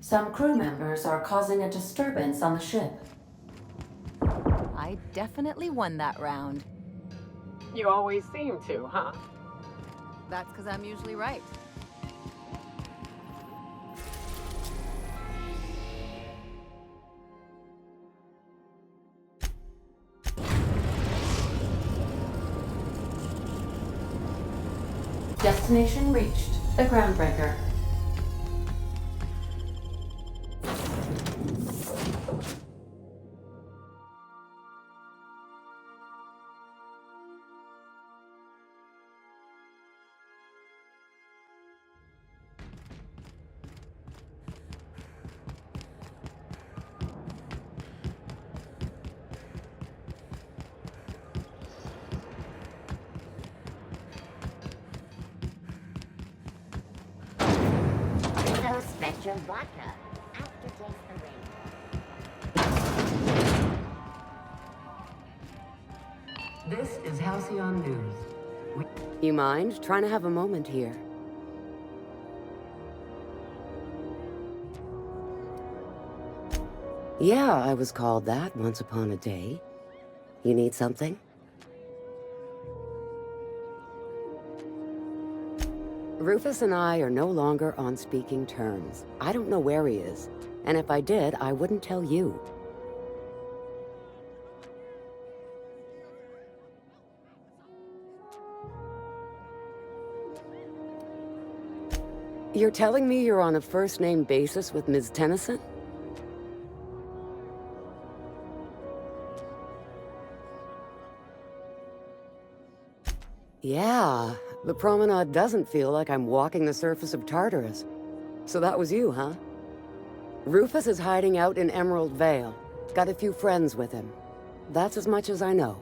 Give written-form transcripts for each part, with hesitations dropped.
Some crew members are causing a disturbance on the ship. I definitely won that round. You always seem to, huh? That's because I'm usually right. Destination reached. The Groundbreaker. Spectrum vodka. Aftertaste arrangement. This is Halcyon News. You mind trying to have a moment here? Yeah, I was called that once upon a day. You need something? Rufus and I are no longer on speaking terms. I don't know where he is, and if I did, I wouldn't tell you. You're telling me you're on a first-name basis with Ms. Tennyson? Yeah, the promenade doesn't feel like I'm walking the surface of Tartarus. So that was you, huh? Rufus is hiding out in Emerald Vale. Got a few friends with him. That's as much as I know.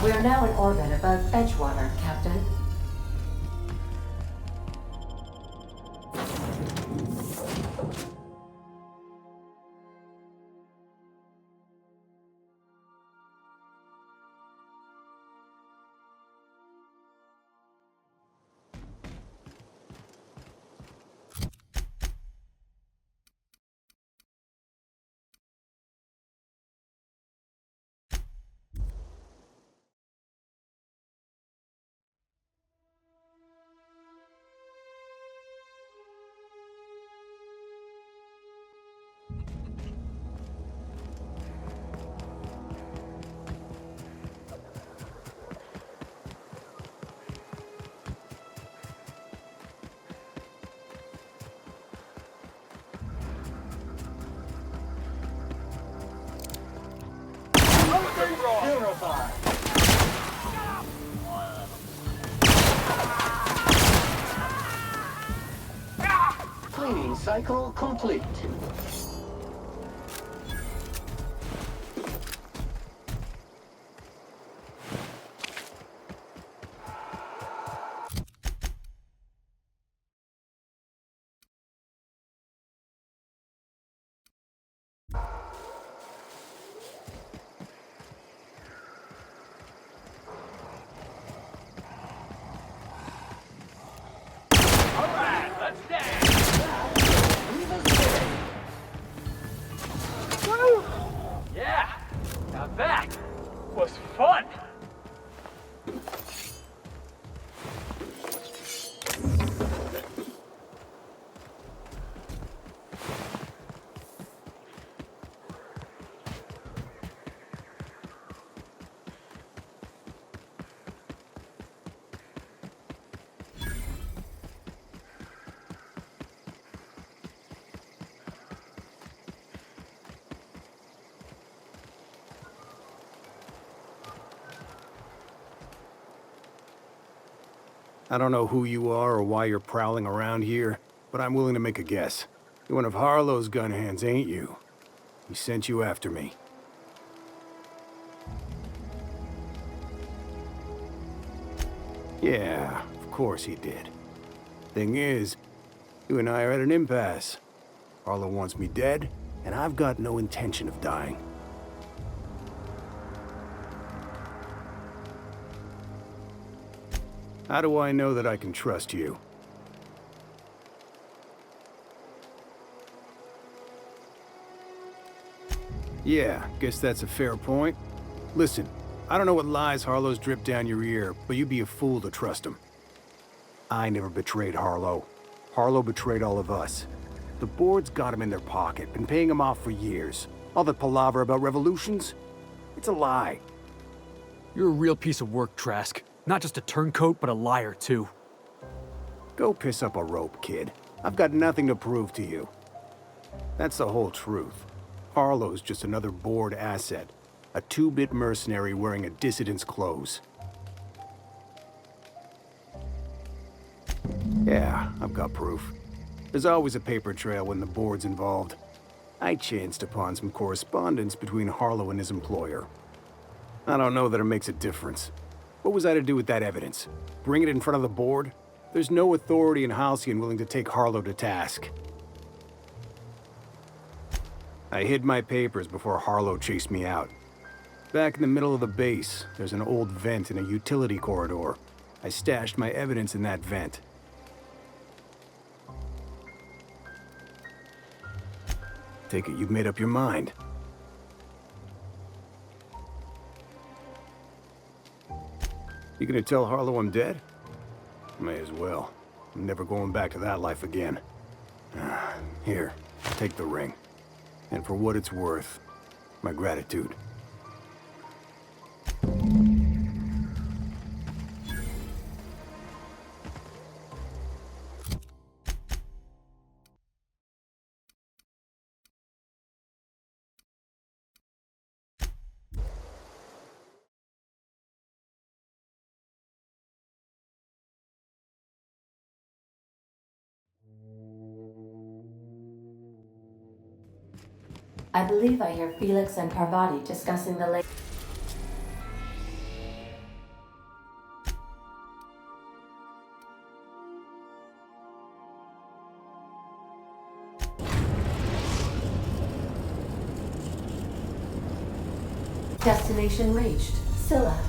We are now in orbit above Edgewater, Captain. Cleaning cycle complete. I don't know who you are or why you're prowling around here, but I'm willing to make a guess. You're one of Harlow's gun hands, ain't you? He sent you after me. Yeah, of course he did. Thing is, you and I are at an impasse. Harlow wants me dead, and I've got no intention of dying. How do I know that I can trust you? Yeah, guess that's a fair point. Listen, I don't know what lies Harlow's dripped down your ear, but you'd be a fool to trust him. I never betrayed Harlow. Harlow betrayed all of us. The board's got him in their pocket, been paying him off for years. All that palaver about revolutions? It's a lie. You're a real piece of work, Trask. Not just a turncoat, but a liar, too. Go piss up a rope, kid. I've got nothing to prove to you. That's the whole truth. Harlow's just another board asset. A two-bit mercenary wearing a dissident's clothes. Yeah, I've got proof. There's always a paper trail when the board's involved. I chanced upon some correspondence between Harlow and his employer. I don't know that it makes a difference. What was I to do with that evidence? Bring it in front of the board? There's no authority in Halcyon willing to take Harlow to task. I hid my papers before Harlow chased me out. Back in the middle of the base, there's an old vent in a utility corridor. I stashed my evidence in that vent. Take it you've made up your mind. You gonna tell Harlow I'm dead? May as well. I'm never going back to that life again. Here, take the ring. And for what it's worth, my gratitude. I believe I hear Felix and Parvati discussing the late. Destination reached. Scylla.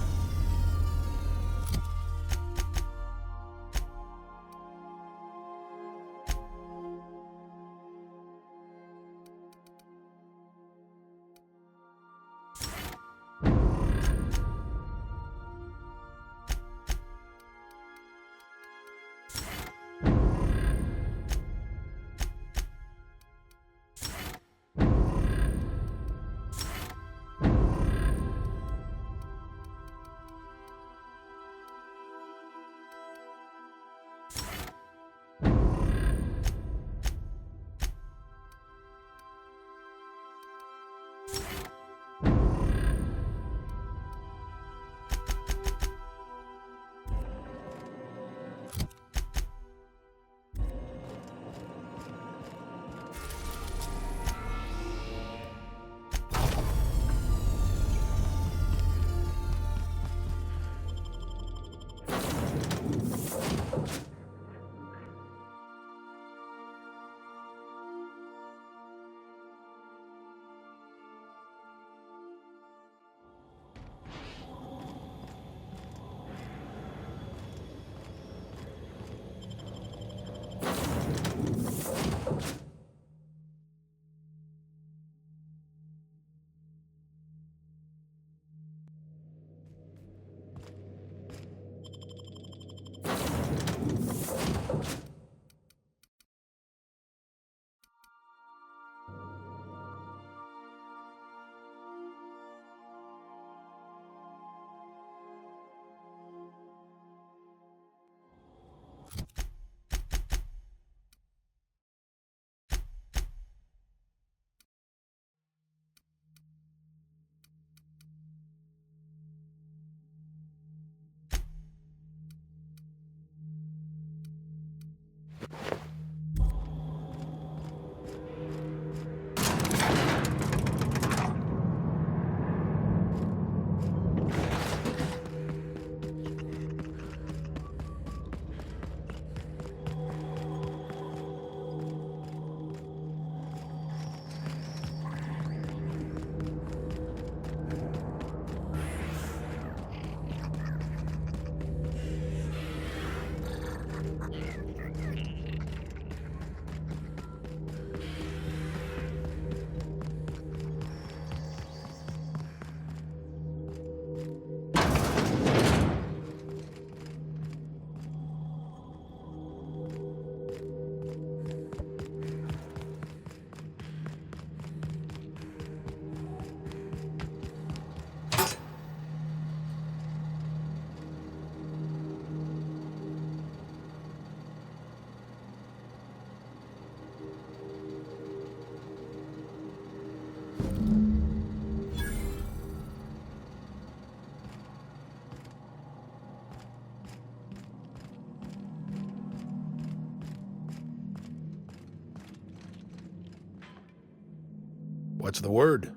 What's the word?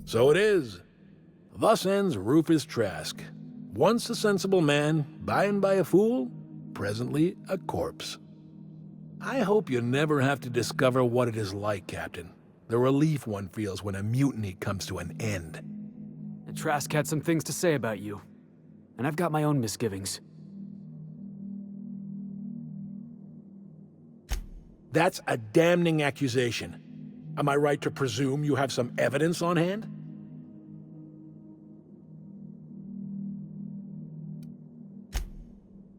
So it is. Thus ends Rufus Trask. Once a sensible man, by and by a fool, presently a corpse. I hope you never have to discover what it is like, Captain. The relief one feels when a mutiny comes to an end. Trask had some things to say about you. And I've got my own misgivings. That's a damning accusation. Am I right to presume you have some evidence on hand?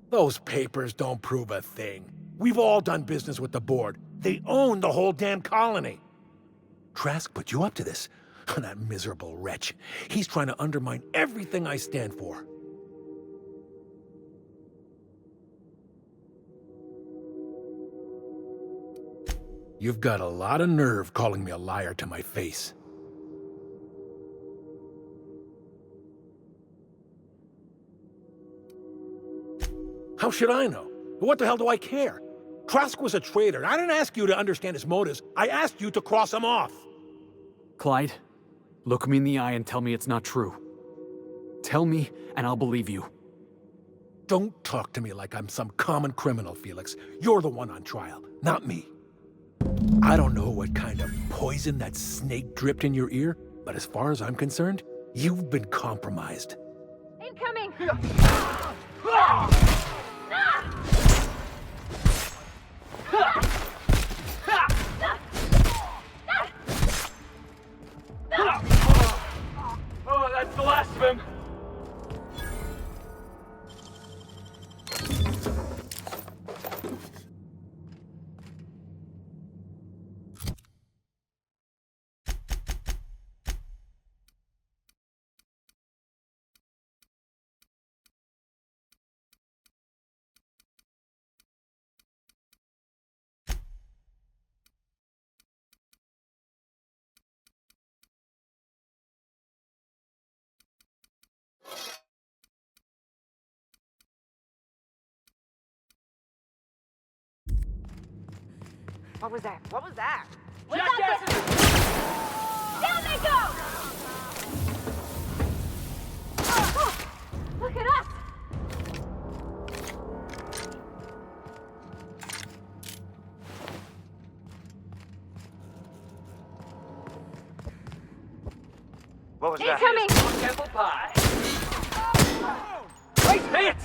Those papers don't prove a thing. We've all done business with the board. They own the whole damn colony. Trask put you up to this. That miserable wretch. He's trying to undermine everything I stand for. You've got a lot of nerve calling me a liar to my face. How should I know? What the hell do I care? Trask was a traitor, and I didn't ask you to understand his motives. I asked you to cross him off. Clyde, look me in the eye and tell me it's not true. Tell me, and I'll believe you. Don't talk to me like I'm some common criminal, Felix. You're the one on trial, not me. I don't know what kind of poison that snake dripped in your ear, but as far as I'm concerned, you've been compromised. Incoming! Oh, that's the last of him. What was that? What was that? Jackasses! Down they go! Look at us! What was Incoming! that? Apple pie. Wait, say it!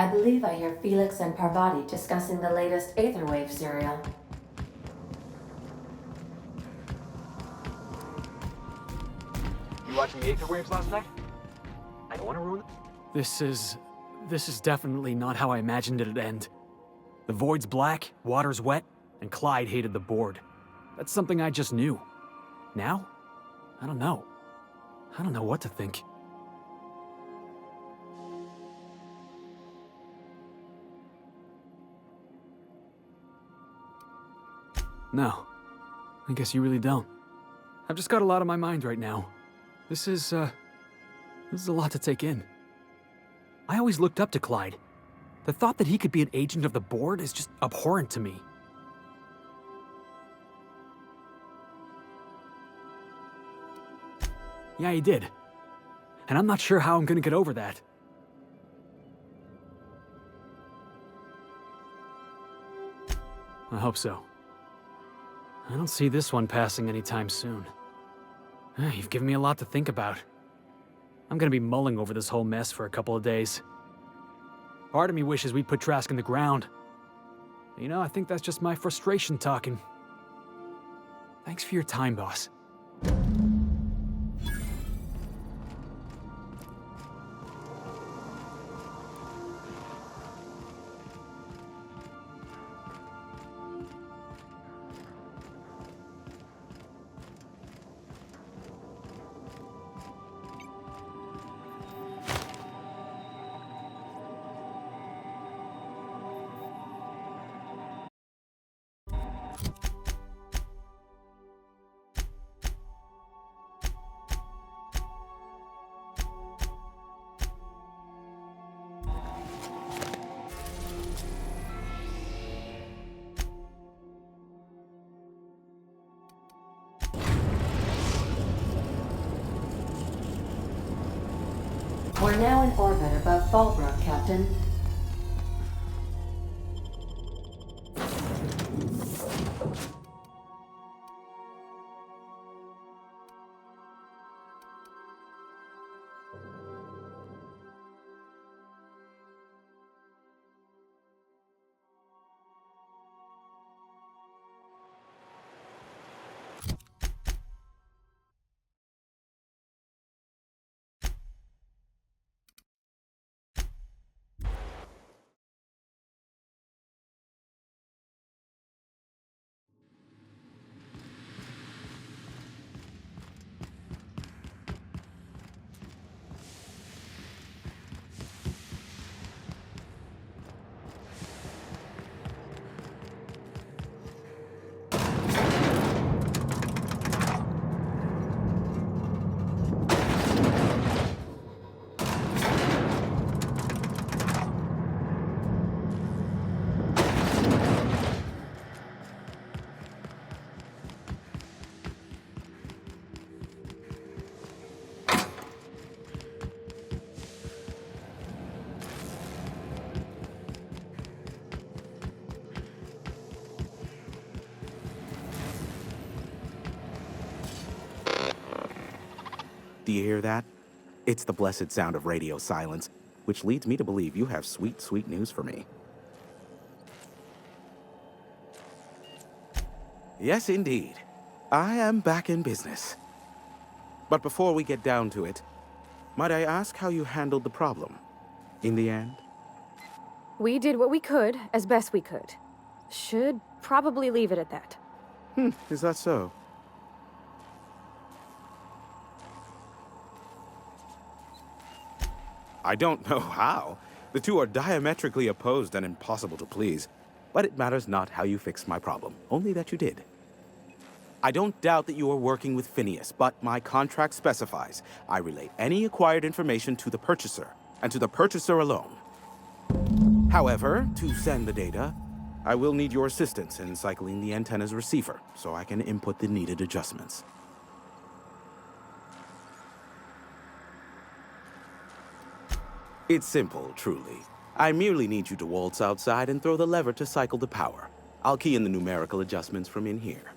I believe I hear Felix and Parvati discussing the latest Aetherwave serial. You watching the Aether Waves last night? I don't want to ruin it. This is definitely not how I imagined it'd end. The void's black, water's wet, and Clyde hated the board. That's something I just knew. Now? I don't know. I don't know what to think. No. I guess you really don't. I've just got a lot on my mind right now. This is a lot to take in. I always looked up to Clyde. The thought that he could be an agent of the board is just abhorrent to me. Yeah, he did. And I'm not sure how I'm gonna get over that. I hope so. I don't see this one passing anytime soon. You've given me a lot to think about. I'm gonna be mulling over this whole mess for a couple of days. Part of me wishes we'd put Trask in the ground. You know, I think that's just my frustration talking. Thanks for your time, boss. We're now in orbit above Fallbrook, Captain. Do you hear that? It's the blessed sound of radio silence, which leads me to believe you have sweet, sweet news for me. Yes, indeed. I am back in business. But before we get down to it, might I ask how you handled the problem in the end? We did what we could, as best we could. Should probably leave it at that. Is that so? I don't know how. The two are diametrically opposed and impossible to please. But it matters not how you fixed my problem, only that you did. I don't doubt that you are working with Phineas, but my contract specifies I relay any acquired information to the purchaser, and to the purchaser alone. However, to send the data, I will need your assistance in cycling the antenna's receiver, so I can input the needed adjustments. It's simple, truly. I merely need you to waltz outside and throw the lever to cycle the power. I'll key in the numerical adjustments from in here.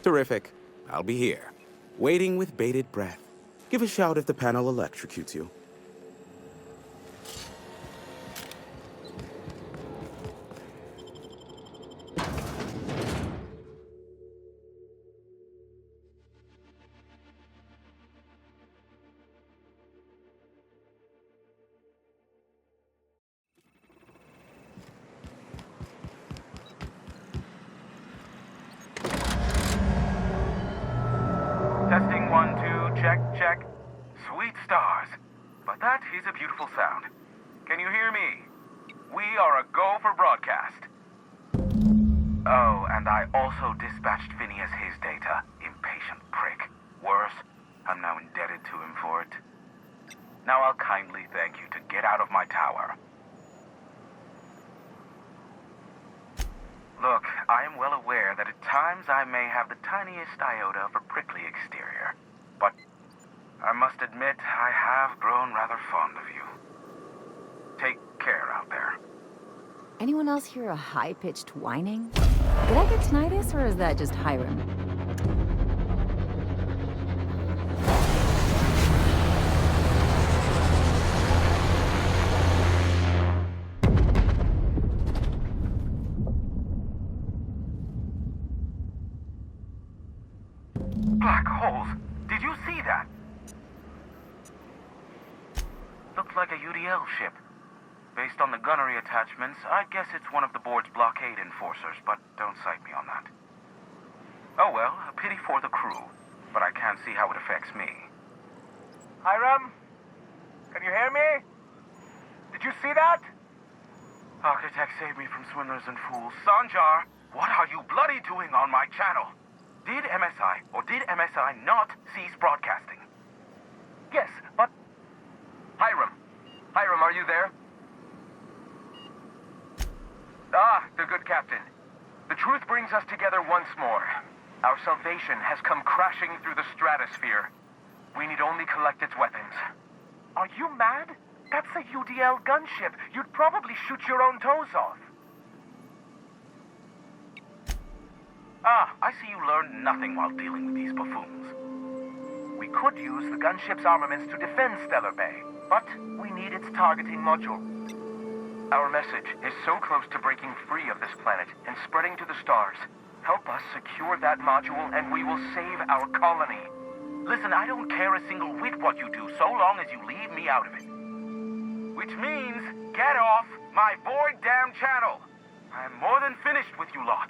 Terrific. I'll be here, waiting with bated breath. Give a shout if the panel electrocutes you. check, check. Sweet stars. But that is a beautiful sound. Can you hear me? We are a go for broadcast. Oh, and I also dispatched Phineas his data. Impatient prick. Worse, I'm now indebted to him for it. Now I'll kindly thank you to get out of my tower. Look, I am well aware that at times I may have the tiniest iota of a prickly exterior, but I must admit I have grown rather fond of you. Take care out there. Anyone else hear a high-pitched whining? Did I get tinnitus, or is that just Hiram? Black holes! Did you see that? Looks like a UDL ship. Based on the gunnery attachments, I guess it's one of the board's blockade enforcers, but don't cite me on that. Oh well, a pity for the crew, but I can't see how it affects me. Hiram? Can you hear me? Did you see that? Architect saved me from swindlers and fools. Sanjar, what are you bloody doing on my channel? Did MSI or did MSI not cease broadcasting? Yes, but... Hiram, are you there? Ah, the good captain. The truth brings us together once more. Our salvation has come crashing through the stratosphere. We need only collect its weapons. Are you mad? That's a UDL gunship. You'd probably shoot your own toes off. Ah, I see you learned nothing while dealing with these buffoons. We could use the gunship's armaments to defend Stellar Bay, but we need its targeting module. Our message is so close to breaking free of this planet and spreading to the stars. Help us secure that module and we will save our colony. Listen, I don't care a single whit what you do so long as you leave me out of it. Which means, get off my void damn channel. I am more than finished with you lot.